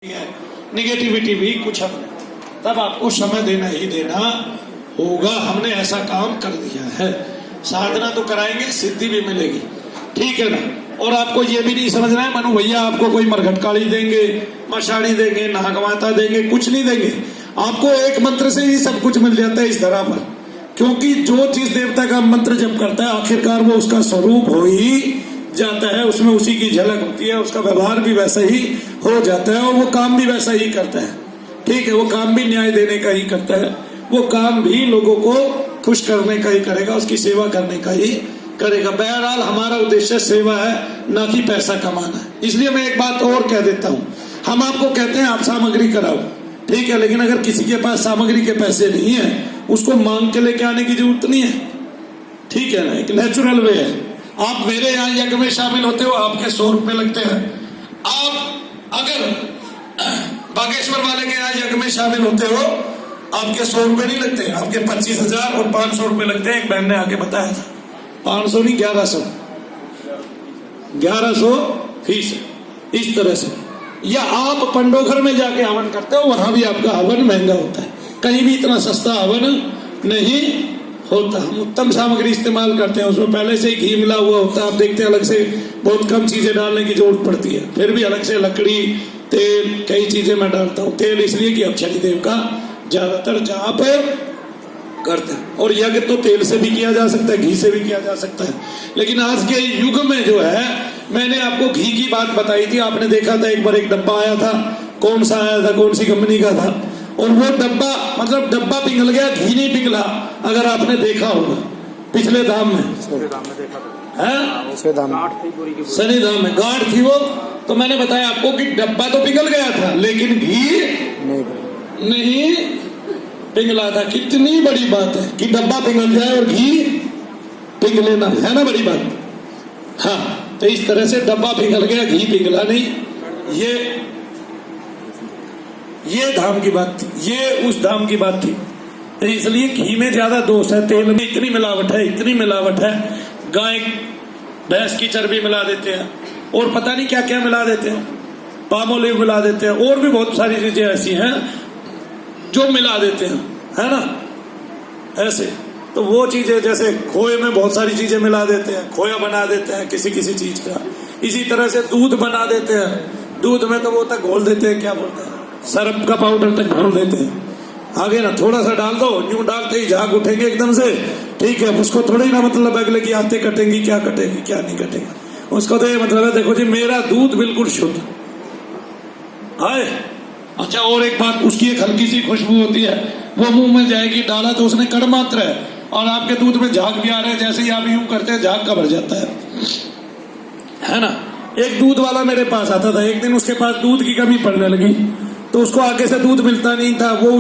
Negativity भी कुछ हद तब आपको समय देना ही देना होगा। हमने ऐसा काम कर दिया है, साधना तो कराएंगे, सिद्धि भी मिलेगी, ठीक है ना। और आपको ये भी नहीं समझना है मनु भैया आपको कोई मरघटकाली देंगे, मशाड़ी देंगे, नागमाता देंगे, कुछ नहीं देंगे। आपको एक मंत्र से ही सब कुछ मिल जाता है इस धरा पर, क्योंकि जो चीज देवता का मंत्र जब करता है आखिरकार वो उसका स्वरूप हो ही जाता है, उसमें उसी की झलक होती है, उसका व्यवहार भी वैसा ही हो जाता है और वो काम भी वैसा ही करता है, ठीक है। वो काम भी न्याय देने का ही करता है, वो काम भी लोगों को खुश करने का ही करेगा, उसकी सेवा करने का ही करेगा। बहरहाल हमारा उद्देश्य सेवा है, ना कि पैसा कमाना है। इसलिए मैं एक बात और कह देता हूँ, हम आपको कहते हैं आप सामग्री कराओ, ठीक है, लेकिन अगर किसी के पास सामग्री के पैसे नहीं है उसको मांग के लेके आने की जरूरत नहीं है, ठीक है ना। एक नेचुरल वे है। आप मेरे यहाँ यज्ञ में शामिल होते हो, आपके 100 रुपए लगते हैं। आप अगर बागेश्वर वाले के यहाँ यज्ञ में शामिल होते हो आपके 100 रुपए नहीं लगते, आपके 25,000 और 500 रुपए लगते हैं। एक बहन ने आके बताया था 500 नहीं 1100 फीस है। इस तरह से, या आप पंडोघर में जाके हवन करते हो, वहां भी आपका हवन महंगा होता है, कहीं भी इतना सस्ता हवन नहीं होता। हम उत्तम सामग्री इस्तेमाल करते हैं, उसमें पहले से ही घी मिला हुआ होता है। आप देखते हैं अलग से बहुत कम चीजें डालने की जरूरत पड़ती है, फिर भी अलग से लकड़ी, तेल, कई चीजें मैं डालता हूँ। तेल इसलिए कि अक्षय देव का ज्यादातर जाप करते हैं, और यज्ञ तो तेल से भी किया जा सकता है, घी से भी किया जा सकता है। लेकिन आज के युग में जो है, मैंने आपको घी की बात बताई थी, आपने देखा था एक बार एक डब्बा आया था, कौन सा आया था, कौन सी कंपनी का था, और वो डब्बा मतलब डब्बा पिघल गया, घी नहीं पिघला। अगर आपने देखा होगा पिछले धाम में, शनिधाम में गांठ थी वो, तो मैंने बताया आपको कि डब्बा तो पिघल गया था लेकिन घी नहीं पिघला था। कितनी बड़ी बात है कि डब्बा पिघल जाए और घी पिघले ना, है ना बड़ी बात। हाँ, तो इस तरह से डब्बा पिघल गया, घी पिघला नहीं। ये धाम की बात थी, ये उस धाम की बात थी। इसलिए घी में ज्यादा दोष है, तेल में इतनी मिलावट है, इतनी मिलावट है। गाय भैंस की चर्बी मिला देते हैं और पता नहीं क्या क्या मिला देते हैं, पामोलिव मिला देते हैं, और भी बहुत सारी चीजें ऐसी हैं जो मिला देते हैं, है ना। ऐसे तो वो चीजें, जैसे खोए में बहुत सारी चीजें मिला देते हैं, खोया बना देते हैं किसी किसी चीज का। इसी तरह से दूध बना देते हैं, दूध में तो वो तक घोल देते हैं, क्या बोलते हैं, सरफ का पाउडर तक घोल देते हैं। आगे ना थोड़ा सा डाल दो, यूं डालते ही झाग उठेंगे एकदम से, ठीक है। उसको थोड़ा ही ना मतलब अगले की आते कटेंगी, क्या कटेगी क्या नहीं कटेगा, उसको तो ये मतलब है देखो जी मेरा दूध बिल्कुल शुद्ध है। अच्छा, और एक बात, उसकी एक हल्की सी खुशबू होती है, वो मुंह में जाएगी, डाला तो उसने कड़ मात्र है, और आपके दूध में झाग भी आ रहे हैं, जैसे ही आप यूं करते हैं झाग का भर जाता है ना। एक दूध वाला मेरे पास आता था, एक दिन उसके पास दूध की कमी पड़ने लगी, तो उसको आगे से दूध मिलता नहीं था, वो